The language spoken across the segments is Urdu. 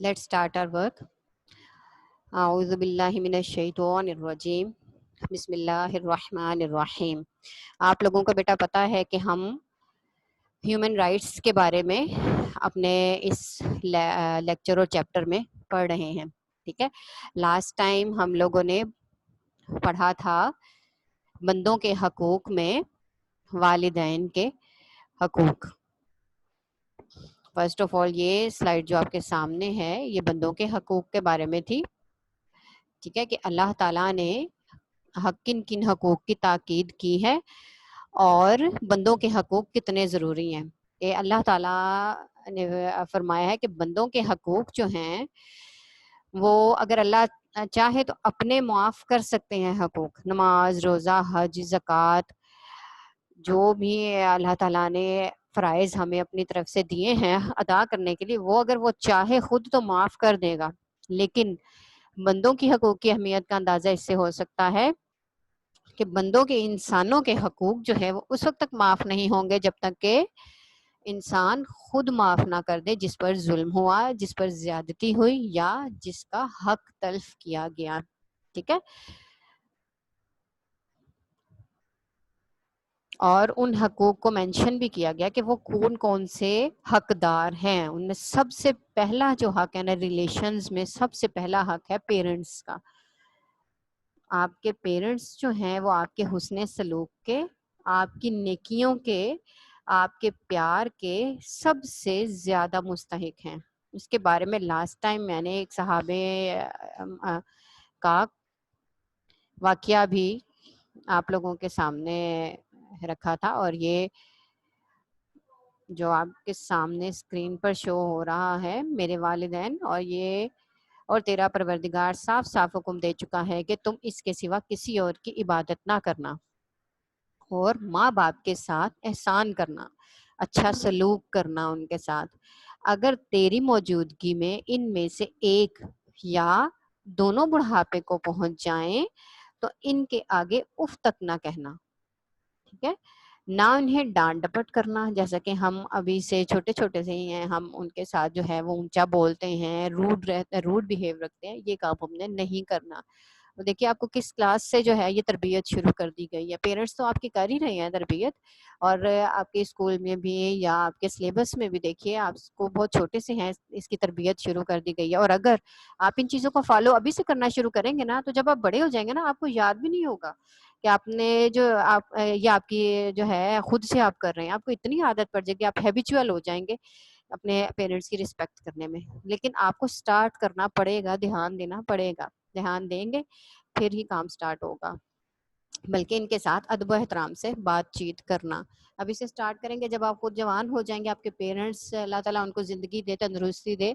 Let's start our work. اعوذ باللہ من الشیطان الرجیم بسم اللہ الرحمن الرحیم. آپ لوگوں کو بیٹا پتہ ہے کہ ہم ہیومن رائٹس کے بارے میں اپنے اس لیکچر اور چیپٹر میں پڑھ رہے ہیں. ٹھیک ہے. لاسٹ ٹائم ہم لوگوں نے پڑھا تھا بندوں کے حقوق میں والدین کے حقوق. فرسٹ آف آل یہ سلائیڈ جو آپ کے سامنے ہے یہ بندوں کے حقوق کے بارے میں تھی. ٹھیک ہے کہ اللہ تعالیٰ نے کن کن حقوق کی تاکید کی ہے اور بندوں کے حقوق کتنے ضروری ہیں. کہ اللہ تعالیٰ نے فرمایا ہے کہ بندوں کے حقوق جو ہیں وہ اگر اللہ چاہے تو اپنے معاف کر سکتے ہیں. حقوق نماز، روزہ، حج، زکوٰۃ، جو بھی اللہ تعالیٰ نے فرائض ہمیں اپنی طرف سے دیے ہیں ادا کرنے کے لیے، وہ اگر وہ چاہے خود تو معاف کر دے گا. لیکن بندوں کی حقوق کی اہمیت کا اندازہ اس سے ہو سکتا ہے کہ بندوں کے انسانوں کے حقوق جو ہے وہ اس وقت تک معاف نہیں ہوں گے جب تک کہ انسان خود معاف نہ کر دے جس پر ظلم ہوا، جس پر زیادتی ہوئی یا جس کا حق تلف کیا گیا. ٹھیک ہے. اور ان حقوق کو مینشن بھی کیا گیا کہ وہ کون کون سے حقدار ہیں. ان میں سب سے پہلا جو حق ہے نا ریلیشنز میں سب سے پہلا حق ہے پیرنٹس کا. آپ کے پیرنٹس جو ہیں وہ آپ کے حسن سلوک کے، آپ کی نیکیوں کے، آپ کے پیار کے سب سے زیادہ مستحق ہیں. اس کے بارے میں لاسٹ ٹائم میں نے ایک صحابے کا واقعہ بھی آپ لوگوں کے سامنے رکھا تھا، اور یہ جو آپ کے سامنے اسکرین پر شو ہو رہا ہے میرے والدین اور تیرا پروردگار صاف صاف حکم دے چکا ہے کہ تم اس کے سوا کسی اور کی عبادت نہ کرنا، اور ماں باپ کے ساتھ احسان کرنا، اچھا سلوک کرنا ان کے ساتھ. اگر تیری موجودگی میں ان میں سے ایک یا دونوں بڑھاپے کو پہنچ جائیں تو ان کے آگے اف تک نہ کہنا. ٹھیک ہے. نہ انہیں ڈانٹ ڈپٹ کرنا، جیسا کہ ہم ابھی سے چھوٹے چھوٹے سے ہی ہیں، ہم ان کے ساتھ جو ہے وہ اونچا بولتے ہیں، روڈ بیہیو رکھتے ہیں. یہ کام ہم نے نہیں کرنا. دیکھیے آپ کو کس کلاس سے جو ہے یہ تربیت شروع کر دی گئی ہے. پیرنٹس تو آپ کی کر ہی رہے ہیں تربیت، اور آپ کے اسکول میں بھی یا آپ کے سلیبس میں بھی دیکھیے آپ کو بہت چھوٹے سے ہیں اس کی تربیت شروع کر دی گئی ہے. اور اگر آپ ان چیزوں کو فالو ابھی سے کرنا شروع کریں گے نا تو جب آپ بڑے ہو جائیں گے نا آپ کو یاد بھی نہیں ہوگا کہ آپ نے یہ آپ کی جو ہے خود سے آپ کر رہے ہیں. آپ کو اتنی عادت پڑ جائے گی، آپ ہیبیچول ہو جائیں گے اپنے پیرنٹس کی رسپیکٹ کرنے میں. لیکن آپ کو سٹارٹ کرنا پڑے گا، دھیان دینا پڑے گا. دھیان دیں گے پھر ہی کام سٹارٹ ہوگا. بلکہ ان کے ساتھ ادب و احترام سے بات چیت کرنا ابھی سے سٹارٹ کریں گے. جب آپ خود جوان ہو جائیں گے، آپ کے پیرنٹس اللہ تعالیٰ ان کو زندگی دے، تندرستی دے،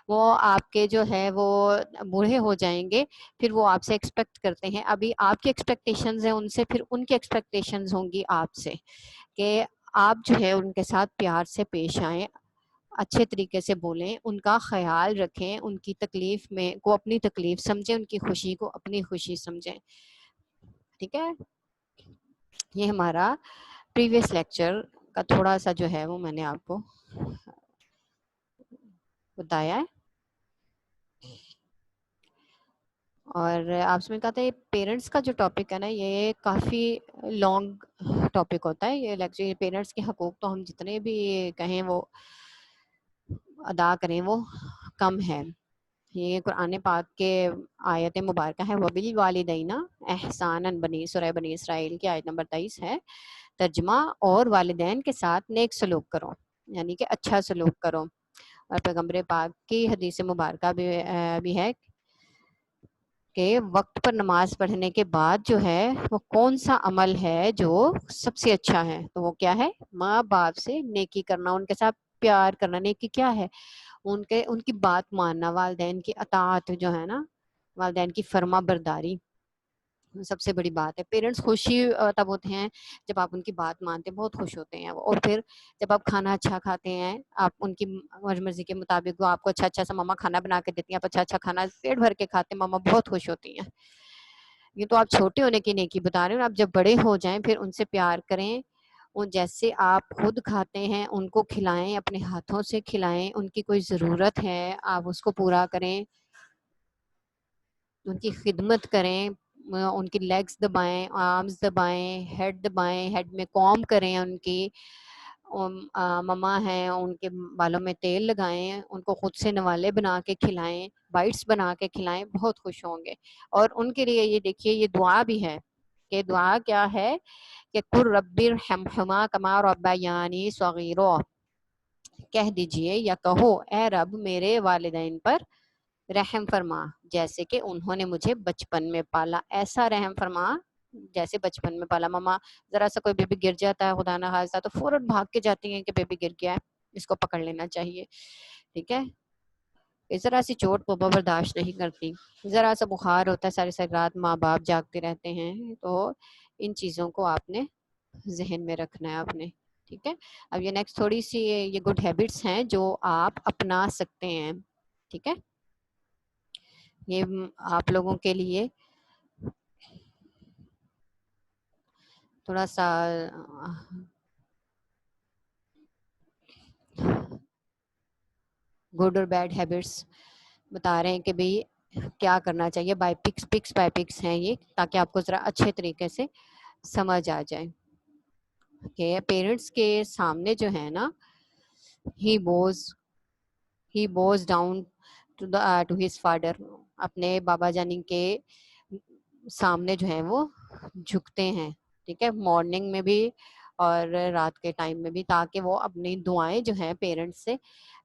وہ آپ کے جو ہے وہ بوڑھے ہو جائیں گے، پھر وہ آپ سے ایکسپیکٹ کرتے ہیں. ابھی آپ کی ایکسپیکٹیشنز ہیں ان سے، پھر ان کی ایکسپیکٹیشنز ہوں گی آپ سے کہ آپ جو ہے ان کے ساتھ پیار سے پیش آئیں، اچھے طریقے سے بولیں، ان کا خیال رکھیں، ان کی تکلیف میں کو اپنی تکلیف سمجھیں، ان کی خوشی کو اپنی خوشی سمجھیں. ٹھیک ہے. یہ ہمارا پریویس لیکچر کا تھوڑا سا جو ہے وہ میں نے آپ کو بتایا ہے. اور آپ سے میں کہا تھا یہ پیرنٹس کا جو ٹاپک ہے نا یہ کافی لانگ ٹاپک ہوتا ہے. یہ لیکچر پیرنٹس کے حقوق تو ہم جتنے بھی کہیں وہ ادا کریں وہ کم ہے. یہ قرآن پاک کے آیت مبارکہ ہے وَبِالْوَالِدَيْنَ احساناً سورہ بنی اسرائیل کی آیت نمبر 23 ہے. ترجمہ، اور والدین کے ساتھ نیک سلوک کرو، یعنی کہ اچھا سلوک کرو. اور پیغمبر پاک کی حدیث مبارکہ بھی ہے کہ وقت پر نماز پڑھنے کے بعد جو ہے وہ کون سا عمل ہے جو سب سے اچھا ہے، تو وہ کیا ہے؟ ماں باپ سے نیکی کرنا، ان کے ساتھ پیار کرنا. نیکی کیا ہے؟ ان کی بات ماننا، والدین کی اطاعت جو ہے نا، والدین کی فرما برداری سب سے بڑی بات ہے. پیرنٹس خوشی تب ہوتے ہیں جب آپ ان کی بات مانتے ہیں، بہت خوش ہوتے ہیں. اور پھر جب آپ کھانا اچھا کھاتے ہیں، آپ ان کی مرضی کے مطابق وہ آپ کو اچھا اچھا سا ماما کھانا بنا کے دیتی ہیں، آپ اچھا اچھا کھانا پیٹ بھر کے کھاتے ہیں، ماما بہت خوش ہوتی ہیں. یہ تو آپ چھوٹے ہونے کی نیکی بتا رہے ہیں. آپ جب بڑے ہو جائیں پھر ان سے پیار کریں، جیسے آپ خود کھاتے ہیں ان کو کھلائیں، اپنے ہاتھوں سے کھلائیں، ان کی کوئی ضرورت ہے آپ اس کو پورا کریں، ان کی خدمت کریں، ان کی لیگز دبائیں، آرمز دبائیں، ہیڈ دبائیں، ہیڈ میں کوم کریں، ان کی مما ہیں ان کے بالوں میں تیل لگائیں، ان کو خود سے نوالے بنا کے کھلائیں، بائٹس بنا کے کھلائیں، بہت خوش ہوں گے. اور ان کے لیے یہ دیکھیے یہ دعا بھی ہے کہ دعا کیا ہے کہ قُل رَبِّ ارْحَمْہُمَا كَمَا رَبَّيَانِی صَغِیرًا، کہہ دیجئے یا کہو اے رب میرے والدین پر رحم فرما جیسے کہ انہوں نے مجھے بچپن میں پالا، ایسا رحم فرما جیسے بچپن میں پالا. ماما ذرا سا کوئی بیبی گر جاتا ہے خدا نہ خواستہ تو فوراً بھاگ کے جاتی ہیں کہ بیبی گر گیا ہے، اس کو پکڑ لینا چاہیے. ٹھیک ہے، ذرا سی چوٹ پوپا برداشت نہیں کرتی، ذرا سا بخار ہوتا ہے ساری ساری رات ماں باپ جاگتے رہتے ہیں. تو ان چیزوں کو آپ نے ذہن میں رکھنا ہے آپ نے. ٹھیک ہے، اب یہ نیکسٹ تھوڑی سی یہ گڈ ہیبٹس ہیں جو آپ اپنا سکتے ہیں. ٹھیک ہے، یہ آپ لوگوں کے لیے تھوڑا سا گڈ اور بیڈ ہیبٹس بتا رہے ہیں کہ بھئی کیا کرنا چاہیے. بائی پکس بائی پکس ہیں یہ، تاکہ آپ کو ذرا اچھے طریقے سے سمجھ آ جائے کہ پیرنٹس کے سامنے جو ہے نا ہی بوز ڈاؤن ٹو ہز فادر، اپنے بابا جانی کے سامنے جو ہے وہ جھکتے ہیں. ٹھیک ہے، مارننگ میں بھی اور رات کے ٹائم میں بھی، تاکہ وہ اپنی دعائیں جو ہیں پیرنٹس سے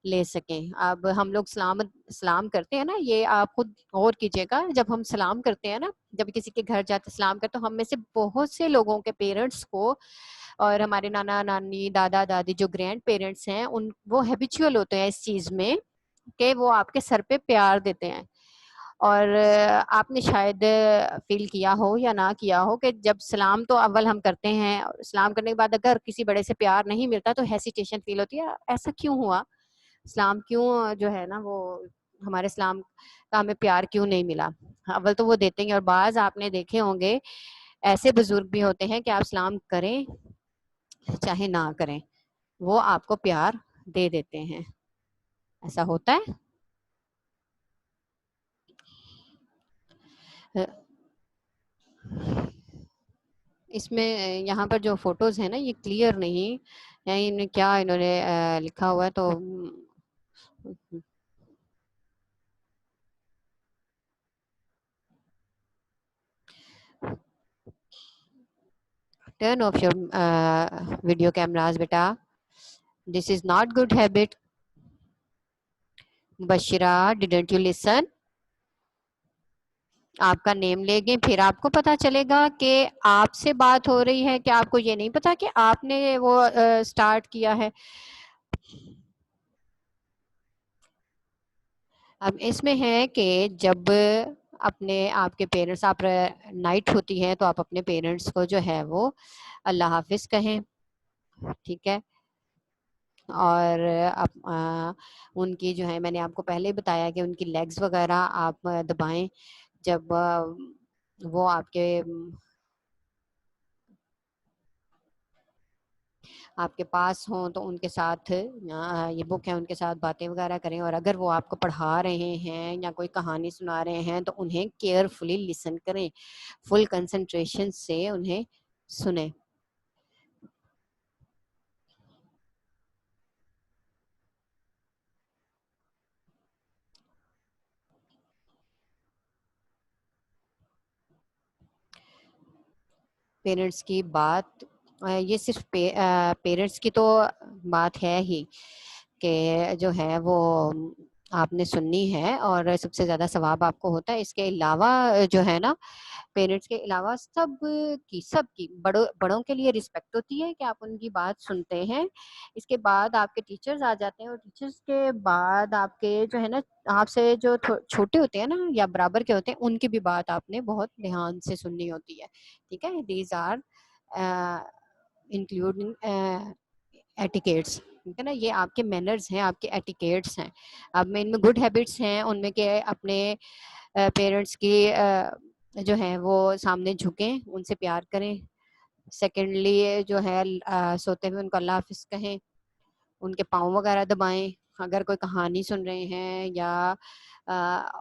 لے سکیں. اب ہم لوگ سلام کرتے ہیں نا، یہ آپ خود غور کیجیے گا، جب ہم سلام کرتے ہیں نا، جب کسی کے گھر جاتے سلام کرتے تو ہم میں سے بہت سے لوگوں کے پیرنٹس کو اور ہمارے نانا نانی دادا دادی جو گرینڈ پیرنٹس ہیں وہ ہیبیچول ہوتے ہیں اس چیز میں کہ وہ آپ کے سر پہ پیار دیتے ہیں. اور آپ نے شاید فیل کیا ہو یا نہ کیا ہو کہ جب سلام تو اول ہم کرتے ہیں، سلام کرنے کے بعد اگر کسی بڑے سے پیار نہیں ملتا تو ہیسیٹیشن فیل ہوتی ہے، ایسا کیوں ہوا، سلام کیوں جو ہے نا وہ ہمارے سلام کا ہمیں پیار کیوں نہیں ملا. اول تو وہ دیتے ہیں، اور بعض آپ نے دیکھے ہوں گے ایسے بزرگ بھی ہوتے ہیں کہ آپ سلام کریں چاہے نہ کریں وہ آپ کو پیار دے دیتے ہیں. ایسا ہوتا ہے. اس میں یہاں پر جو فوٹوز ہیں نا یہ کلیئر نہیں، یعنی کیا انہوں نے لکھا ہوا ہے تو turn off your video cameras beta, this is not good habit. Mubashira didn't you listen. آپ کا نیم لے گے پھر آپ کو پتا چلے گا کہ آپ سے بات ہو رہی ہے، کہ آپ کو یہ نہیں پتا کہ آپ نے وہ سٹارٹ کیا ہے. اب اس میں ہے کہ جب اپنے آپ کے پیرنٹس، آپ نائٹ ہوتی ہے تو آپ اپنے پیرنٹس کو جو ہے وہ اللہ حافظ کہیں. ٹھیک ہے، اور ان کی جو ہے میں نے آپ کو پہلے بتایا کہ ان کی لیگز وغیرہ آپ دبائیں جب وہ آپ کے پاس ہوں تو ان کے ساتھ یہ بک ہے ان کے ساتھ باتیں وغیرہ کریں. اور اگر وہ آپ کو پڑھا رہے ہیں یا کوئی کہانی سنا رہے ہیں تو انہیں کیئرفلی لسن کریں، فل کنسنٹریشن سے انہیں سنیں. پیرنٹس کی بات، یہ صرف پیرنٹس کی تو بات ہے ہی کہ جو ہے وہ آپ نے سننی ہے اور سب سے زیادہ ثواب آپ کو ہوتا ہے. اس کے علاوہ جو ہے نا پیرنٹس کے علاوہ سب کی بڑوں کے لیے رسپیکٹ ہوتی ہے کہ آپ ان کی بات سنتے ہیں. اس کے بعد آپ کے ٹیچرز آ جاتے ہیں، اور ٹیچرز کے بعد آپ کے جو ہے نا آپ سے جو چھوٹے ہوتے ہیں نا یا برابر کے ہوتے ہیں ان کی بھی بات آپ نے بہت دھیان سے سننی ہوتی ہے. ٹھیک ہے، دیز آر انکلوڈنگ ایٹیکیٹس. ٹھیک ہے نا، یہ آپ کے مینرز ہیں، آپ کے ایٹیکیٹس ہیں. اب میں ان میں گڈ ہیبٹس ہیں ان میں کہ اپنے پیرنٹس کی جو ہیں وہ سامنے جھکیں، ان سے پیار کریں، سیکنڈلی جو ہے سوتے ہوئے ان کو اللہ حافظ کہیں, ان کے پاؤں وغیرہ دبائیں. اگر کوئی کہانی سن رہے ہیں یا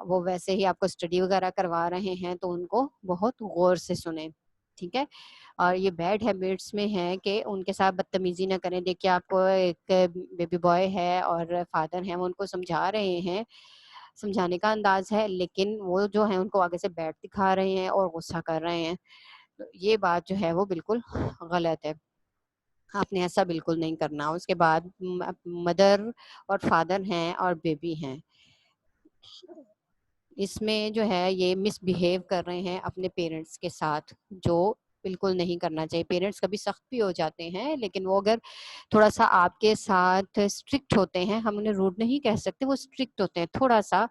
وہ ویسے ہی آپ کو اسٹڈی وغیرہ کروا رہے ہیں تو ان کو بہت غور سے سنیں, ٹھیک ہے. اور یہ بیڈ ہیبٹس میں ہے کہ ان کے ساتھ بدتمیزی نہ کریں. دیکھیے آپ کو ایک بیبی بوائے ہے اور فادر ہیں, وہ ان کو سمجھا رہے ہیں, سمجھانے کا انداز ہے, لیکن وہ جو ہے ان کو آگے سے بیٹ دکھا رہے ہیں اور غصہ کر رہے ہیں. یہ بات جو ہے وہ بالکل غلط ہے, آپ نے ایسا بالکل نہیں کرنا. اس کے بعد مدر اور فادر ہیں اور بیبی ہیں, اس میں جو ہے یہ مس بیہیو کر رہے ہیں اپنے پیرنٹس کے ساتھ, جو بالکل نہیں کرنا چاہیے. پیرنٹس کبھی سخت بھی ہو جاتے ہیں, لیکن وہ اگر تھوڑا سا آپ کے ساتھ اسٹرکٹ ہوتے ہیں, ہم انہیں روڈ نہیں کہہ سکتے, وہ اسٹرکٹ ہوتے ہیں تھوڑا سا,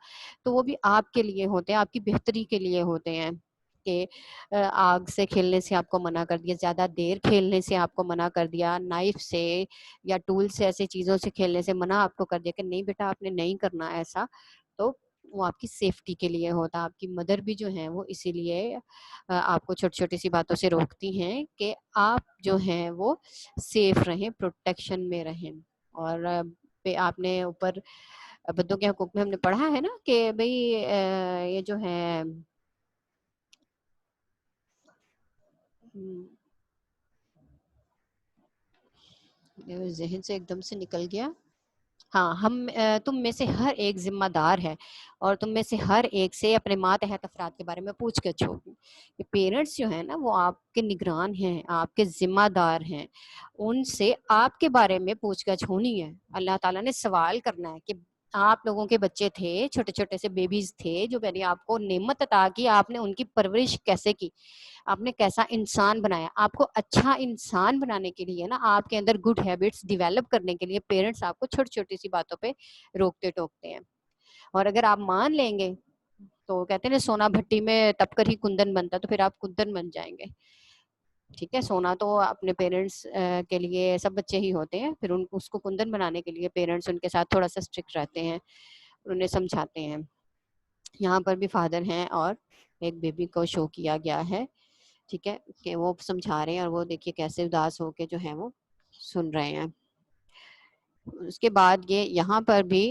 تو وہ بھی آپ کے لیے ہوتے ہیں, آپ کی بہتری کے لیے ہوتے ہیں. کہ آگ سے کھیلنے سے آپ کو منع کر دیا, زیادہ دیر کھیلنے سے آپ کو منع کر دیا, نائف سے یا ٹول سے ایسی چیزوں سے کھیلنے سے منع آپ کو کر دیا کہ نہیں بیٹا آپ نے نہیں کرنا ایسا, تو وہ آپ کی سیفٹی کے لیے ہوتا. آپ کی مدر بھی جو ہیں وہ اسی لیے آپ کو چھوٹی چھوٹی سی باتوں سے روکتی ہیں کہ آپ جو ہیں وہ سیف رہیں, پروٹیکشن میں رہیں. اور آپ نے اوپر بندوں کے حقوق میں ہم نے پڑھا ہے نا کہ بھئی یہ جو ہے ذہن سے ایک دم سے نکل گیا. ہاں, ہم تم میں سے ہر ایک ذمہ دار ہے اور تم میں سے ہر ایک سے اپنے ماتحت افراد کے بارے میں پوچھ گچھ ہوگی. پیرنٹس جو ہیں نا وہ آپ کے نگران ہیں, آپ کے ذمہ دار ہیں, ان سے آپ کے بارے میں پوچھ گچھ ہونی ہے. اللہ تعالیٰ نے سوال کرنا ہے کہ آپ لوگوں کے بچے تھے, چھوٹے چھوٹے سے بیبیز تھے جو میں نے آپ کو نعمت عطا کی, آپ نے ان کی پرورش کیسے کی, آپ نے کیسا انسان بنایا. آپ کو اچھا انسان بنانے کے لیے نا, آپ کے اندر گڈ ہیبٹس ڈیولپ کرنے کے لیے پیرنٹس آپ کو چھوٹی چھوٹی سی باتوں پہ روکتے ٹوکتے ہیں. اور اگر آپ مان لیں گے تو کہتے ہیں نا سونا بھٹی میں تپ کر ہی کندن بنتا, تو پھر آپ کندن بن جائیں گے. ٹھیک ہے, سونا تو اپنے پیرنٹس کے لیے سب بچے ہی ہوتے ہیں, پھر اس کو کندن بنانے کے لیے پیرنٹس ان کے ساتھ تھوڑا سا اسٹرکٹ رہتے ہیں, انہیں سمجھاتے ہیں. یہاں پر بھی فادر ہیں اور ایک بیبی کو شو کیا گیا ہے, ٹھیک ہے, کہ وہ سمجھا رہے ہیں اور وہ دیکھیے کیسے اداس ہو کے جو ہے وہ سن رہے ہیں. اس کے بعد یہ یہاں پر بھی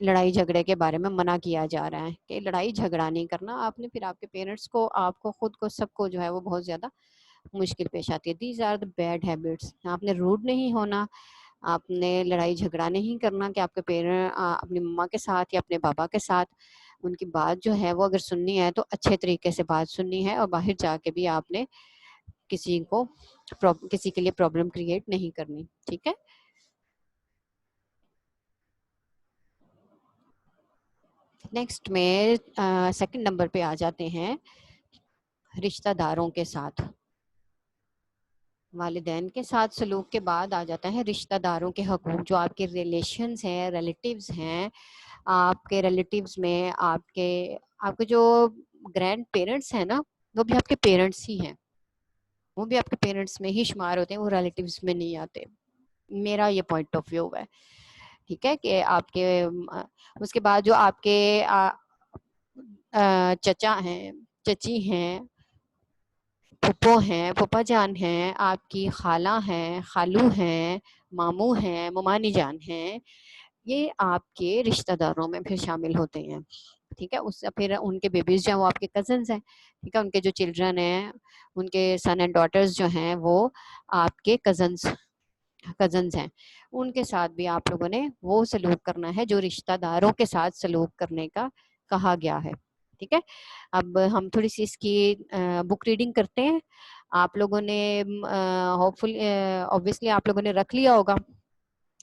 لڑائی جھگڑے کے بارے میں منع کیا جا رہا ہے کہ لڑائی جھگڑا نہیں کرنا آپ نے, پھر آپ کے پیرنٹس کو, آپ کو, خود کو, سب کو جو ہے وہ بہت زیادہ مشکل پیش آتی ہے. These are the bad habits. آپ نے روڈ نہیں ہونا, آپ نے لڑائی جھگڑا نہیں کرنا کہ آپ کے پیرنٹ اپنی مما کے ساتھ یا اپنے بابا کے ساتھ, ان کی بات جو ہے وہ اگر سننی ہے تو اچھے طریقے سے بات سننی ہے, اور باہر جا کے بھی آپ نے کسی کے لیے پرابلم کریٹ نہیں کرنی. ٹھیک ہے, نیکسٹ میں سیکنڈ نمبر پہ آ جاتے ہیں رشتہ داروں کے ساتھ. والدین کے ساتھ سلوک کے بعد آ جاتا ہے رشتہ داروں کے حقوق. جو آپ کے ریلیشنز ہیں, ریلیٹیوز ہیں, آپ کے ریلیٹیوز میں آپ کے جو گرینڈ پیرنٹس ہیں نا, وہ بھی آپ کے پیرنٹس ہی ہیں, وہ بھی آپ کے پیرنٹس میں ہی شمار ہوتے ہیں, وہ ریلیٹیوز میں نہیں آتے. میرا یہ پوائنٹ آف ویو ہے. ٹھیک ہے, کہ آپ کے اس کے بعد جو آپ کے چچا ہیں, چچی ہیں, پھپھو ہیں, پھوپھا جان ہیں, آپ کی خالہ ہیں, خالو ہیں, ماموں ہیں, ممانی جان ہیں, یہ آپ کے رشتہ داروں میں پھر شامل ہوتے ہیں. ٹھیک ہے, اس پھر ان کے بیبیز جو ہیں وہ آپ کے کزنز ہیں. ٹھیک ہے, ان کے جو چلڈرن ہیں, ان کے سن اینڈ ڈاٹرز جو ہیں وہ آپ کے کزنز ہیں. ان کے ساتھ بھی آپ لوگوں نے وہ سلوک کرنا ہے جو رشتہ داروں کے ساتھ سلوک کرنے کا کہا گیا ہے. ٹھیک ہے, اب ہم تھوڑی سی اس کی بک ریڈنگ کرتے ہیں. آپ لوگوں نے ہوپ فل obviously آپ لوگوں نے رکھ لیا ہوگا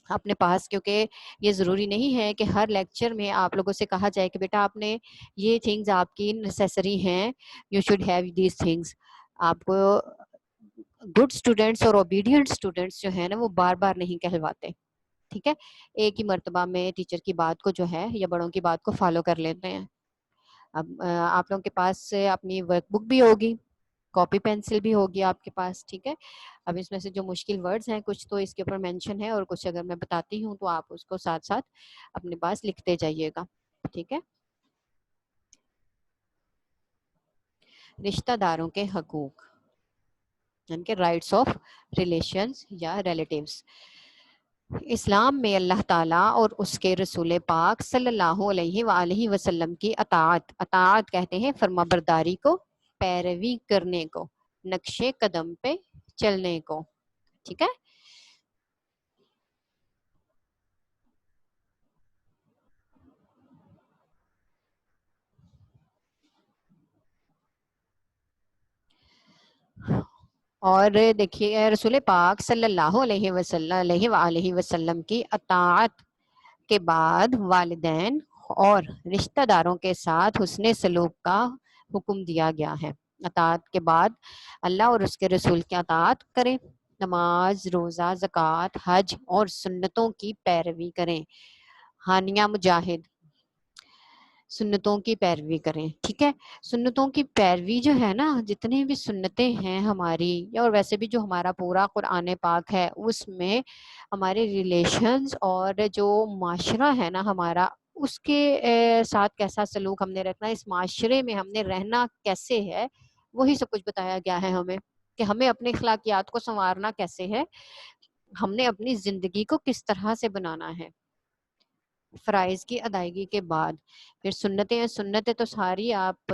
اپنے پاس, کیونکہ یہ ضروری نہیں ہے کہ ہر لیکچر میں آپ لوگوں سے کہا جائے کہ بیٹا آپ نے یہ تھنگز آپ کی نیسیسری ہیں, you should have these things. آپ کو گڈ اسٹوڈینٹس اور اوبیڈینٹ اسٹوڈینٹس جو ہے نا وہ بار بار نہیں کہلواتے. ٹھیک ہے, ایک ہی مرتبہ میں ٹیچر کی بات کو جو ہے یا بڑوں کی بات کو فالو کر لیتے ہیں. اب آپ لوگوں کے پاس اپنی ورک بک بھی ہوگی, کاپی پینسل بھی ہوگی آپ کے پاس. ٹھیک ہے, اب اس میں سے جو مشکل ورڈز ہیں کچھ تو اس کے اوپر مینشن ہے, اور کچھ اگر میں بتاتی ہوں تو آپ اس کو ساتھ ساتھ اپنے پاس لکھتے جائیے گا. ٹھیک ہے, رشتہ داروں کے حقوق. یعنی کہ رائٹس آف ریلیشنز یا ریلیٹیوز. اسلام میں اللہ تعالیٰ اور اس کے رسول پاک صلی اللہ علیہ وآلہ وسلم کی اطاعت کہتے ہیں فرما برداری کو، پیروی کرنے کو، نقش قدم پہ چلنے کو. ٹھیک ہے. اور دیکھیے رسول پاک صلی اللہ علیہ وآلہ وسلم کی اطاعت کے بعد والدین اور رشتہ داروں کے ساتھ حسن سلوک کا حکم دیا گیا ہے. اطاعت کے بعد اللہ اور اس کے رسول کی اطاعت کریں، نماز، روزہ، زکوٰۃ، حج اور سنتوں کی پیروی کریں. ہانیہ مجاہد سنتوں کی پیروی کریں. ٹھیک ہے. سنتوں کی پیروی جو ہے نا، جتنی بھی سنتیں ہیں ہماری، اور ویسے بھی جو ہمارا پورا قرآن پاک ہے، اس میں ہمارے ریلیشنز اور جو معاشرہ ہے نا ہمارا، اس کے ساتھ کیسا سلوک ہم نے رکھنا ہے، اس معاشرے میں ہم نے رہنا کیسے ہے، وہی سب کچھ بتایا گیا ہے ہمیں، کہ ہمیں اپنے اخلاقیات کو سنوارنا کیسے ہے، ہم نے اپنی زندگی کو کس طرح سے بنانا ہے. فرائض کی ادائیگی کے بعد پھر سنتیں تو ساری آپ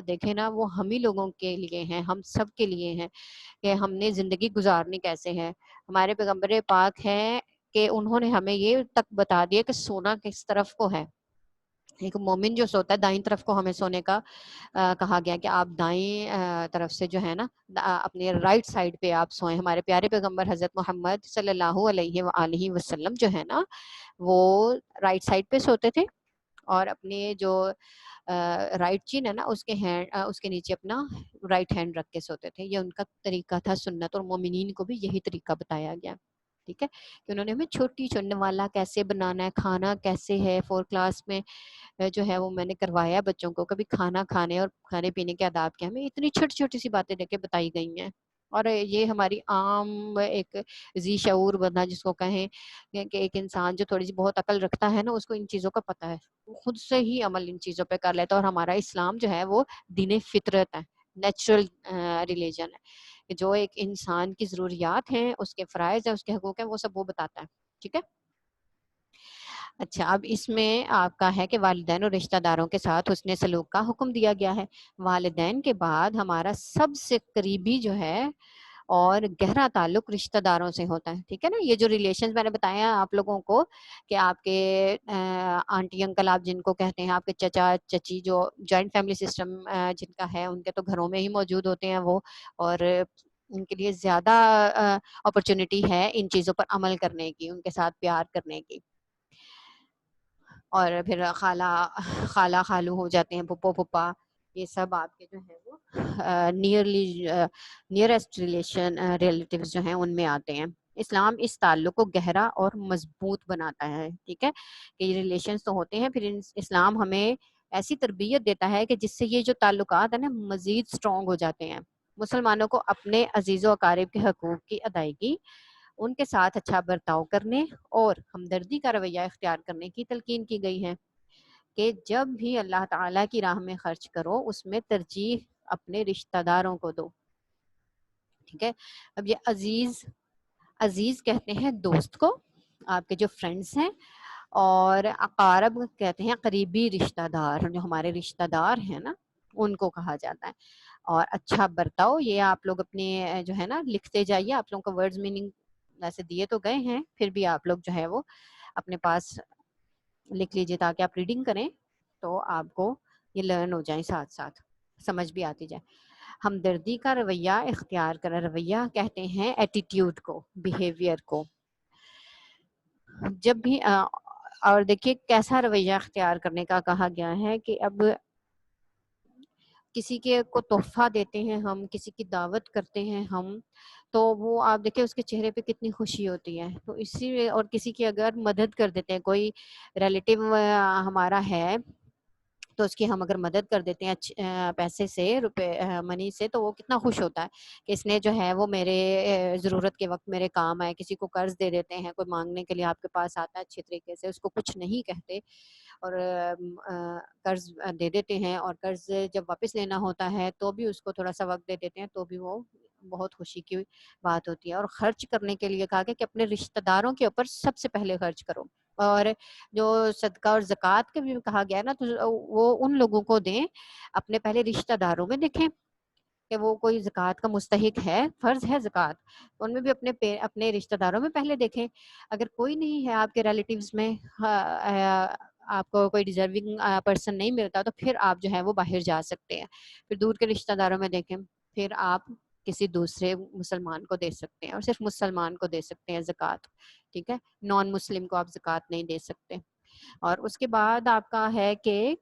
دیکھیں نا، وہ ہم ہی لوگوں کے لیے ہیں، ہم سب کے لیے ہیں کہ ہم نے زندگی گزارنی کیسے ہے. ہمارے پیغمبر پاک ہیں کہ انہوں نے ہمیں یہ تک بتا دیا کہ سونا کس طرف کو ہے. ایک مومن جو سوتا ہے دائیں طرف کو ہمیں سونے کا کہا گیا کہ آپ دائیں طرف سے جو ہے نا اپنے رائٹ سائڈ پہ آپ سوئیں. ہمارے پیارے پیغمبر حضرت محمد صلی اللہ علیہ وآلہ وسلم جو ہے نا، وہ رائٹ سائڈ پہ سوتے تھے، اور اپنے جو رائٹ چین ہے نا، اس کے نیچے اپنا رائٹ ہینڈ رکھ کے سوتے تھے. یہ ان کا طریقہ تھا سنت، اور مومنین کو بھی یہی طریقہ بتایا گیا. ٹھیک ہے. کہ انہوں نے ہمیں چھوٹی چننے والا کیسے بنانا ہے، کھانا کیسے ہے. 4 کلاس میں جو ہے وہ میں نے کروایا بچوں کو، کبھی کھانا کھانے اور کھانے پینے کے آداب کے ہمیں اتنی چھوٹی چھوٹی سی باتیں دے کے بتائی گئی ہیں. اور یہ ہماری عام ایک ذی شعور بندہ جس کو کہیں کہ ایک انسان جو تھوڑی سی بہت عقل رکھتا ہے نا، اس کو ان چیزوں کا پتہ ہے، وہ خود سے ہی عمل ان چیزوں پہ کر لیتا ہے. اور ہمارا اسلام جو ہے وہ دین فطرت ہے، نیچرل ریلیجن ہے، کہ جو ایک انسان کی ضروریات ہیں، اس کے فرائض ہیں، اس کے حقوق ہیں، وہ سب وہ بتاتا ہے. ٹھیک ہے. اچھا، اب اس میں آپ کا ہے کہ والدین اور رشتہ داروں کے ساتھ حسن سلوک کا حکم دیا گیا ہے. والدین کے بعد ہمارا سب سے قریبی جو ہے اور گہرا تعلق رشتہ داروں سے ہوتا ہے. ٹھیک ہے نا. یہ جو ریلیشنز میں نے بتایا آپ لوگوں کو کہ آپ کے آنٹی انکل آپ جن کو کہتے ہیں، آپ کے چچا چچی، جو جوائنٹ فیملی سسٹم جن کا ہے، ان کے تو گھروں میں ہی موجود ہوتے ہیں وہ، اور ان کے لیے زیادہ اپرچونٹی ہے ان چیزوں پر عمل کرنے کی، ان کے ساتھ پیار کرنے کی. اور پھر خالہ خالو ہو جاتے ہیں، پھپھو پھپھا، یہ سب آپ کے جو ہے وہ نیئرسٹ ریلیٹیوز جو ہیں ان میں آتے ہیں. اسلام اس تعلق کو گہرا اور مضبوط بناتا ہے. ٹھیک ہے. کہ یہ ریلیشنز تو ہوتے ہیں، پھر اسلام ہمیں ایسی تربیت دیتا ہے کہ جس سے یہ جو تعلقات ہیں نا مزید اسٹرانگ ہو جاتے ہیں. مسلمانوں کو اپنے عزیز و اقارب کے حقوق کی ادائیگی، ان کے ساتھ اچھا برتاؤ کرنے اور ہمدردی کا رویہ اختیار کرنے کی تلقین کی گئی ہے. کہ جب بھی اللہ تعالیٰ کی راہ میں خرچ کرو، اس میں ترجیح اپنے رشتہ داروں کو دو. ٹھیک ہے. اب یہ عزیز کہتے ہیں دوست کو، آپ کے جو فرینڈز ہیں، اور اقارب کہتے ہیں قریبی رشتہ دار، جو ہمارے رشتہ دار ہیں نا ان کو کہا جاتا ہے. اور اچھا برتاؤ، یہ آپ لوگ اپنے جو ہے نا لکھتے جائیے. آپ لوگوں کو ورڈز میننگ ویسے دیے تو گئے ہیں، پھر بھی آپ لوگ جو ہے وہ اپنے پاس لکھ لیجیے تاکہ آپ ریڈنگ کریں تو آپ کو یہ لرن ہو جائیں، ساتھ ساتھ سمجھ بھی آتی جائے. ہمدردی کا رویہ اختیار کرنا، رویہ کہتے ہیں ایٹیٹیوڈ کو، بیہیویئر کو. جب بھی اور دیکھیے کیسا رویہ اختیار کرنے کا کہا گیا ہے کہ اب کسی کے کو تحفہ دیتے ہیں ہم، کسی کی دعوت کرتے ہیں ہم، تو وہ آپ دیکھیں اس کے چہرے پہ کتنی خوشی ہوتی ہے. تو اسی، اور کسی کی اگر مدد کر دیتے ہیں، کوئی ریلیٹیو ہمارا ہے تو اس کی ہم اگر مدد کر دیتے ہیں پیسے سے، روپے منی سے، تو وہ کتنا خوش ہوتا ہے کہ اس نے جو ہے وہ میرے ضرورت کے وقت میرے کام آئے. کسی کو قرض دے دیتے ہیں، کوئی مانگنے کے لیے آپ کے پاس آتا ہے اچھی طریقے سے، اس کو کچھ نہیں کہتے اور قرض دے دیتے ہیں، اور قرض جب واپس لینا ہوتا ہے تو بھی اس کو تھوڑا سا وقت دے دیتے ہیں، تو بھی وہ بہت خوشی کی بات ہوتی ہے. اور خرچ کرنے کے لیے کہا گیا کہ اپنے رشتہ داروں کے اوپر سب سے پہلے خرچ کرو. اور جو صدقہ اور زکوٰۃ کے بھی کہا گیا نا، تو وہ ان لوگوں کو دیں، اپنے پہلے رشتہ داروں میں دیکھیں کہ وہ کوئی زکوٰۃ کا مستحق ہے، فرض ہے زکوٰۃ، ان میں بھی اپنے رشتہ داروں میں پہلے دیکھیں. اگر کوئی نہیں ہے آپ کے ریلیٹیوز میں، آپ کو کوئی ڈیزرونگ پرسن نہیں ملتا، تو پھر آپ جو ہے وہ باہر جا سکتے ہیں. پھر دور کے رشتہ داروں میں دیکھیں، پھر آپ کسی دوسرے مسلمان کو دے سکتے ہیں، اور صرف مسلمان کو دے سکتے ہیں زکوٰۃ. ٹھیک ہے، نان مسلم کو آپ زکوٰۃ نہیں دے سکتے. اور اس کے بعد آپ کا ہے کہ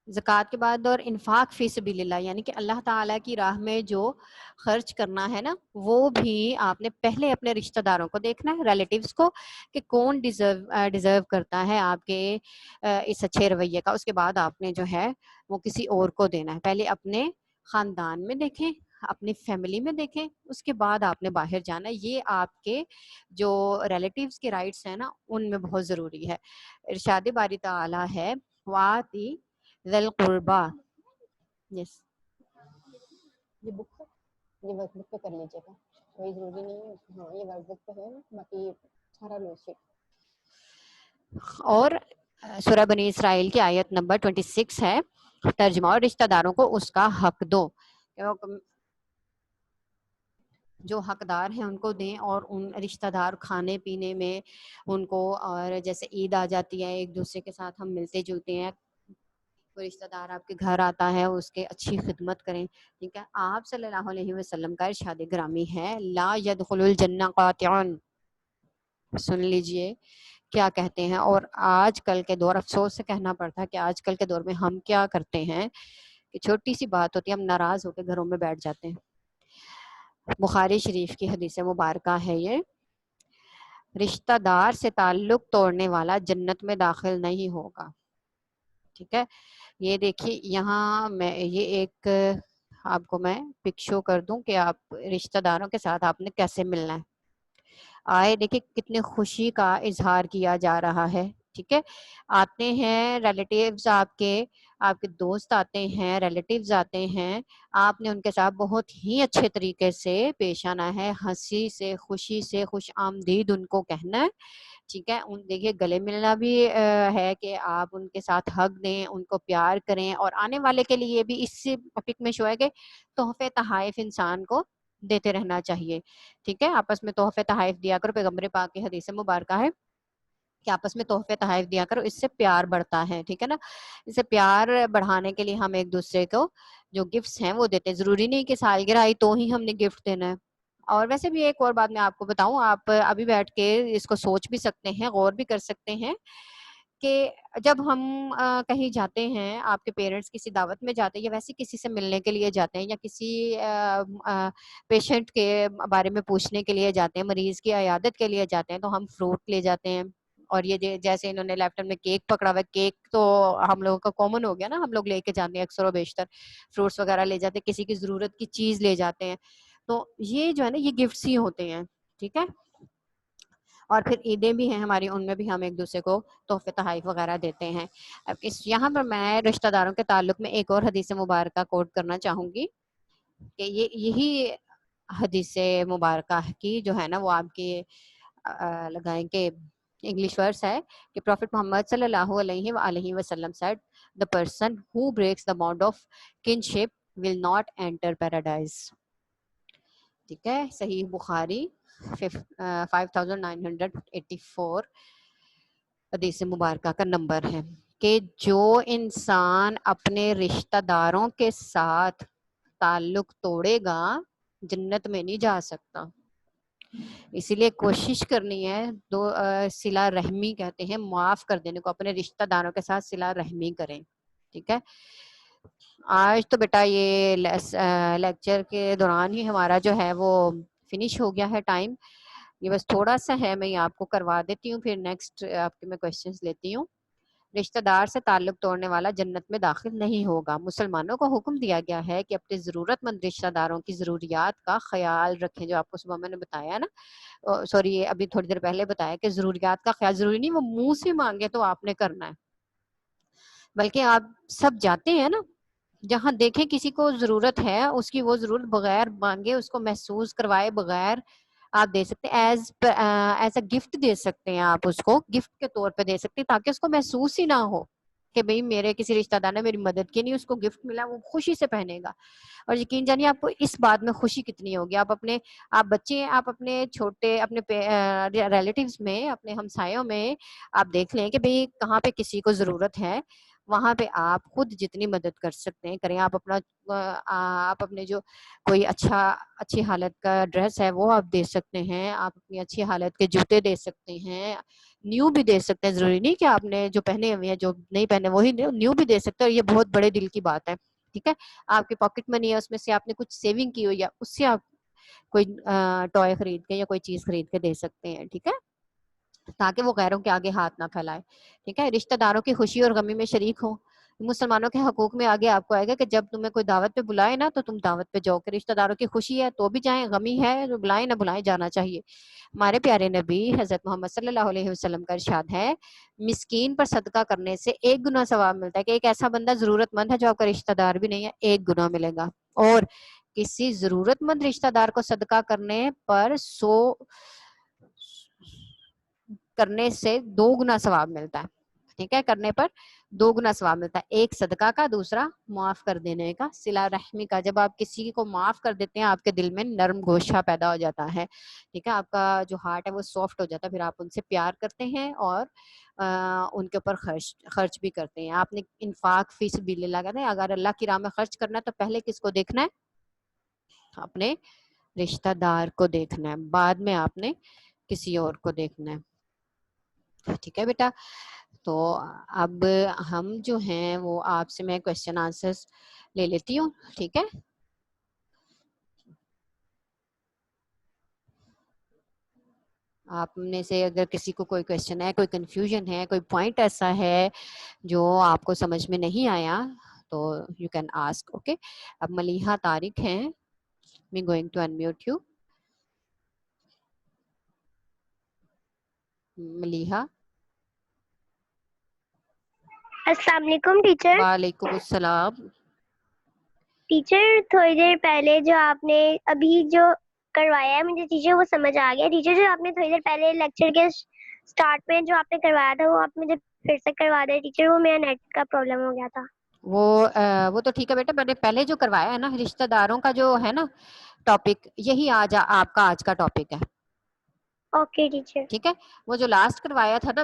زکوٰۃ کے بعد اور انفاق فی سبیل اللہ، یعنی کہ اللہ تعالیٰ کی راہ میں جو خرچ کرنا ہے نا، وہ بھی آپ نے پہلے اپنے رشتہ داروں کو دیکھنا ہے، ریلیٹیوز کو، کہ کون ڈیزرو کرتا ہے آپ کے اس اچھے رویے کا. اس کے بعد آپ نے جو ہے وہ کسی اور کو دینا ہے. پہلے اپنے خاندان میں دیکھیں، اپنی فیملی میں دیکھیں، اس کے بعد آپ نے باہر جانا ہے. یہ آپ کے جو ریلیٹیوز کے رائٹس ہیں نا، ان میں بہت ضروری ہے. ارشاد باری تعالیٰ ہے واتی ذل قربا. یس، یہ بک یہ ورک بک پہ کر لیجیے گا، کوئی ضروری نہیں ہے. ہاں یہ ورک بک پہ ہے، باقی سارا نوٹ. اور سورہ بنی اسرائیل کی آیت نمبر 26 ہے ترجمہ، اور رشتہ داروں کو اس کا حق دو. جو حقدار ہیں ان کو دیں، اور ان رشتہ دار کھانے پینے میں ان کو، اور جیسے عید آ جاتی ہے ایک دوسرے کے ساتھ ہم ملتے جلتے ہیں، کوئی رشتہ دار آپ کے گھر آتا ہے اس کے اچھی خدمت کریں. ٹھیک ہے، آپ صلی اللہ علیہ وسلم کا ارشاد گرامی ہے لا يدخل الجنہ قاطعون. سن لیجئے کیا کہتے ہیں. اور آج کل کے دور، افسوس سے کہنا پڑتا ہے کہ آج کل کے دور میں ہم کیا کرتے ہیں کہ چھوٹی سی بات ہوتی ہے ہم ناراض ہو کے گھروں میں بیٹھ جاتے ہیں. بخاری شریف کی حدیث مبارکہ ہے یہ، رشتہ دار سے تعلق توڑنے والا جنت میں داخل نہیں ہوگا. ٹھیک ہے، یہ دیکھیے یہاں میں یہ ایک آپ کو میں پک شو کر دوں کہ آپ رشتہ داروں کے ساتھ آپ نے کیسے ملنا ہے. آئے دیکھیں کتنی خوشی کا اظہار کیا جا رہا ہے. ٹھیک ہے، آتے ہیں ریلیٹیوز آپ کے دوست آتے ہیں، ریلیٹیوز آتے ہیں، آپ نے ان کے ساتھ بہت ہی اچھے طریقے سے پیش آنا ہے، ہنسی سے، خوشی سے، خوش آمدید ان کو کہنا ہے. ٹھیک ہے، دیکھیے گلے ملنا بھی ہے کہ آپ ان کے ساتھ حق دیں، ان کو پیار کریں. اور آنے والے کے لیے بھی اس پک میں شو ہے کہ تحفے تحائف انسان کو دیتے رہنا چاہیے. ٹھیک ہے، آپس میں تحفے تحائف دیا کرو. پیغمبر پاک کی حدیث مبارکہ ہے کہ آپس میں تحفے تحائف دیا کرو، اس سے پیار بڑھتا ہے. ٹھیک ہے نا، اس سے پیار بڑھانے کے لیے ہم ایک دوسرے کو جو گفٹس ہیں وہ دیتے ہیں. ضروری نہیں کہ سالگرہ آئی تو ہی ہم نے گفٹ دینا ہے. اور ویسے بھی ایک اور بات میں آپ کو بتاؤں، آپ ابھی بیٹھ کے اس کو سوچ بھی سکتے ہیں، غور بھی کر سکتے ہیں کہ جب ہم کہیں جاتے ہیں، آپ کے پیرنٹس کسی دعوت میں جاتے ہیں یا ویسے کسی سے ملنے کے لیے جاتے ہیں، یا کسی پیشنٹ کے بارے میں پوچھنے کے لیے جاتے ہیں، مریض کی عیادت کے لیے جاتے ہیں، تو ہم فروٹ لے جاتے ہیں. اور یہ جیسے انہوں نے لیفٹ ہینڈ میں کیک پکڑا ہوا ہے، کیک تو ہم لوگوں کا کامن ہو گیا نا، ہم لوگ لے کے جاتے ہیں اکثر و بیشتر. فروٹس وغیرہ لے جاتے ہیں، کسی کی ضرورت کی چیز لے جاتے ہیں. تو یہ جو ہے نا یہ گفٹس ہی ہوتے ہیں. ٹھیک ہے، اور پھر عیدیں بھی ہیں ہماری، ان میں بھی ہم ایک دوسرے کو تحفے تحائف وغیرہ دیتے ہیں. اب یہاں پر میں رشتہ داروں کے تعلق میں ایک اور حدیث مبارکہ کوٹ کرنا چاہوں گی کہ یہی حدیث مبارکہ کی جو ہے نا وہ آپ کے لگائیں کہ انگلش ورس ہے کہ پروفٹ محمد صلی اللہ علیہ وآلہ وسلم said the person who breaks the bond of kinship will not enter paradise. ٹھیک ہے، صحیح بخاری 5984 حدیث مبارکہ کا نمبر ہے کہ جو انسان اپنے رشتہ داروں کے ساتھ تعلق توڑے گا جنت میں نہیں جا سکتا. اسی لیے کوشش کرنی ہے صلہ رحمی کہتے ہیں معاف کر دینے کو، اپنے رشتہ داروں کے ساتھ صلہ رحمی کریں. ٹھیک ہے، آج تو بیٹا یہ لیکچر کے دوران ہی ہمارا جو ہے وہ فنش ہو گیا ہے ٹائم. یہ بس تھوڑا سا ہے، میں یہ آپ کو کروا دیتی ہوں، پھر نیکسٹ آپ کے میں کوشچنس لیتی ہوں. رشتہ دار سے تعلق توڑنے والا جنت میں داخل نہیں ہوگا. مسلمانوں کو حکم دیا گیا ہے کہ اپنے ضرورت مند رشتہ داروں کی ضروریات کا خیال رکھیں. جو آپ کو صبح میں نے بتایا نا، سوری ابھی تھوڑی دیر پہلے بتایا کہ ضروریات کا خیال ضروری نہیں وہ منہ سے مانگے تو آپ نے کرنا ہے، بلکہ آپ سب جاتے ہیں نا جہاں دیکھیں کسی کو ضرورت ہے اس کی وہ ضرورت بغیر مانگے اس کو محسوس کروائے بغیر آپ دے سکتے ہیں. ایز اے گفٹ دے سکتے ہیں, آپ اس کو گفٹ کے طور پہ دے سکتے ہیں تاکہ اس کو محسوس ہی نہ ہو کہ بھئی میرے کسی رشتہ دار نے میری مدد کی نہیں, اس کو گفٹ ملا وہ خوشی سے پہنے گا. اور یقین جانیے آپ کو اس بات میں خوشی کتنی ہوگی. آپ بچے ہیں, آپ اپنے چھوٹے اپنے ریلیٹیوز میں, اپنے ہمسایوں میں آپ دیکھ لیں کہ بھئی کہاں پہ کسی کو ضرورت ہے, وہاں پہ آپ خود جتنی مدد کر سکتے ہیں کریں. آپ اپنے جو کوئی اچھی حالت کا ڈریس ہے وہ آپ دے سکتے ہیں, آپ اپنی اچھی حالت کے جوتے دے سکتے ہیں, نیو بھی دے سکتے ہیں. ضروری نہیں کہ آپ نے جو پہنے ہوئے ہیں جو نہیں پہنے وہی نیو بھی دے سکتے ہیں, اور یہ بہت بڑے دل کی بات ہے. ٹھیک ہے, آپ کی پاکٹ منی ہے اس میں سے آپ نے کچھ سیونگ کی ہوئی ہے, اس سے آپ کوئی ٹوائے خرید کے یا کوئی چیز خرید کے دے سکتے ہیں. ٹھیک ہے, تاکہ وہ غیروں کے آگے ہاتھ نہ پھیلائے. ٹھیک ہے, رشتہ داروں کی خوشی اور غمی میں شریک ہو. مسلمانوں کے حقوق میں آگے آپ کو آئے گا کہ جب تمہیں کوئی دعوت پہ بلائے نا تو تم دعوت پہ جاؤ, کہ رشتہ داروں کی خوشی ہے تو بھی جائیں, غمی ہے تو بلائیں نہ بلائیں جانا چاہیے. ہمارے پیارے نبی حضرت محمد صلی اللہ علیہ وسلم کا ارشاد ہے, مسکین پر صدقہ کرنے سے 1 گنا ثواب ملتا ہے. کہ ایک ایسا بندہ ضرورت مند ہے جو آپ کا رشتہ دار بھی نہیں ہے, 1 گنا ملے گا. اور کسی ضرورت مند رشتہ دار کو صدقہ کرنے پر 100 کرنے سے 2 گنا ثواب ملتا ہے. ٹھیک ہے, کرنے پر 2 گنا ثواب ملتا ہے. ایک صدقہ کا, دوسرا معاف کر دینے کا, صلہ رحمی کا. جب آپ کسی کو معاف کر دیتے ہیں آپ کے دل میں نرم گوشہ پیدا ہو جاتا ہے. ٹھیک ہے, آپ کا جو ہارٹ ہے وہ سافٹ ہو جاتا ہے, پھر آپ ان سے پیار کرتے ہیں اور ان کے اوپر خرچ بھی کرتے ہیں. آپ نے انفاق فی سبیل اللہ کہتے ہیں, اگر اللہ کی راہ میں خرچ کرنا ہے تو پہلے کس کو دیکھنا ہے؟ اپنے رشتہ دار کو دیکھنا ہے, بعد میں آپ نے کسی اور کو دیکھنا ہے. ٹھیک ہے بیٹا, تو اب ہم جو ہیں وہ آپ سے میں کوشچن آنسرز لے لیتی ہوں. ٹھیک ہے, آپ میں سے اگر کسی کو کوئی کوشچن ہے, کوئی کنفیوژن ہے, کوئی پوائنٹ ایسا ہے جو آپ کو سمجھ میں نہیں آیا تو یو کین آسک. اوکے, اب ملیحہ طارق ہیں, me going to unmute you. Maliha. السلام علیکم ٹیچر. وعلیکم السلام. ٹیچر تھوڑی دیر پہلے جو آپ نے ابھی جو کروایا ہے مجھے ٹیچر وہ سمجھ آ گیا. ٹیچر جو آپ نے تھوڑی دیر پہلے لیکچر کے سٹارٹ میں جو آپ نے کروایا تھا وہ آپ مجھے پھر سے کروا دیں ٹیچر, وہ میرا نیٹ کا پرابلم ہو گیا تھا. وہ تو ٹھیک ہے بیٹا, میں نے پہلے جو کروایا ہے نا رشتہ داروں کا جو ہے نا ٹاپک, یہی آپ کا آج کا ٹاپک ہے. Okay teacher. ٹھیک ہے, وہ جو لاسٹ کروایا تھا نا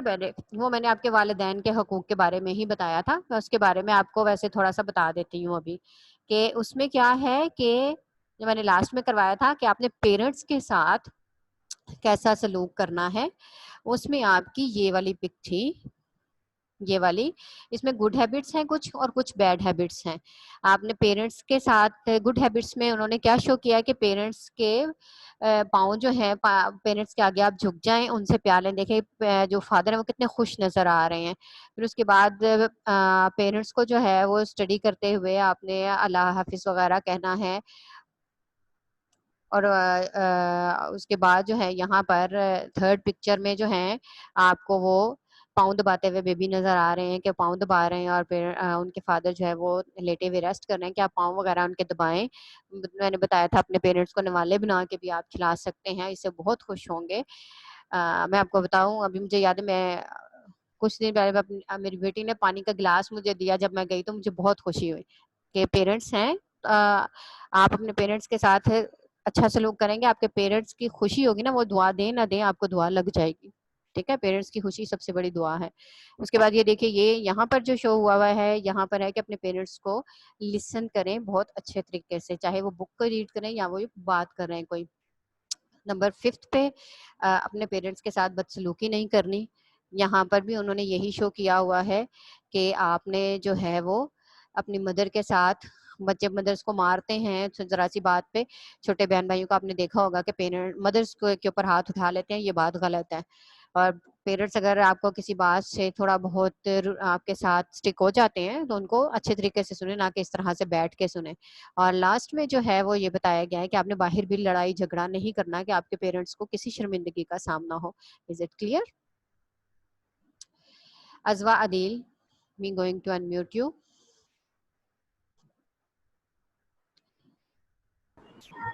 میں نے آپ کے والدین کے حقوق کے بارے میں ہی بتایا تھا. اس کے بارے میں آپ کو ویسے تھوڑا سا بتا دیتی ہوں ابھی, کہ اس میں کیا ہے کہ جو میں نے لاسٹ میں کروایا تھا کہ آپ نے پیرنٹس کے ساتھ کیسا سلوک کرنا ہے. اس میں آپ کی یہ والی پک تھی, یہ والی. اس میں گڈ ہیبٹس ہیں کچھ اور کچھ بیڈ ہیبٹس ہیں. آپ نے پیرنٹس کے ساتھ گڈ ہیبٹس میں انہوں نے کیا شو کیا ہے کہ پیرنٹس کے پاؤں جو ہے, پیرنٹس کے آگے آپ جھک جائیں, ان سے پیار لیں. دیکھیں جو فادر ہیں وہ کتنے خوش نظر آ رہے ہیں. پھر اس کے بعد پیرنٹس کو جو ہے وہ اسٹڈی کرتے ہوئے آپ نے اللہ حافظ وغیرہ کہنا ہے. اور اس کے بعد جو ہے یہاں پر 3rd پکچر میں جو ہے آپ کو وہ پاؤں دباتے ہوئے بیبی نظر آ رہے ہیں کہ پاؤں دبا رہے ہیں, اور پھر ان کے فادر جو ہے وہ لیٹے ہوئے ریسٹ کر رہے ہیں کہ آپ پاؤں وغیرہ ان کے دبائیں. میں نے بتایا تھا اپنے پیرنٹس کو نوالے بنا کے بھی آپ کھلا سکتے ہیں, اس سے بہت خوش ہوں گے. میں آپ کو بتاؤں, ابھی مجھے یاد ہے میں کچھ دن پہلے میری بیٹی نے پانی کا گلاس مجھے دیا جب میں گئی, تو مجھے بہت خوشی ہوئی کہ پیرنٹس ہیں. آپ اپنے پیرنٹس کے ساتھ اچھا سلوک کریں گے, آپ کے پیرنٹس کی خوشی ہوگی نا, وہ دعا دیں نہ دیں آپ کو دعا لگ جائے گی. ٹھیک ہے, پیرنٹس کی خوشی سب سے بڑی دعا ہے. اس کے بعد یہ دیکھیے, یہ یہاں پر جو شو ہوا ہے یہاں پر ہے کہ اپنے پیرنٹس کو لسن کریں بہت اچھے طریقے سے, چاہے وہ بک کو ریڈ کریں یا وہ بات کر رہے ہیں کوئی. نمبر 5 پہ اپنے پیرنٹس کے ساتھ بدسلوکی نہیں کرنی. یہاں پر بھی انہوں نے یہی شو کیا ہوا ہے کہ آپ نے جو ہے وہ اپنی مدر کے ساتھ, بچے مدرس کو مارتے ہیں ذرا سی بات پہ, چھوٹے بہن بھائیوں کو آپ نے دیکھا ہوگا کہ پیرنٹ مدرس کے اوپر ہاتھ اٹھا لیتے ہیں, یہ بات غلط ہے. اور پیرنٹس اگر آپ کو کسی بات سے تھوڑا بہت آپ کے ساتھ اسٹک ہو جاتے ہیں تو ان کو اچھے طریقے سے سنیں, نہ کہ اس طرح سے بیٹھ کے سنیں. اور لاسٹ میں جو ہے وہ یہ بتایا گیا ہے کہ آپ نے باہر بھی لڑائی جھگڑا نہیں کرنا کہ آپ کے پیرنٹس کو کسی شرمندگی کا سامنا ہو. Is it clear? Azwa Adeel, me going to unmute you.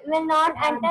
will not enter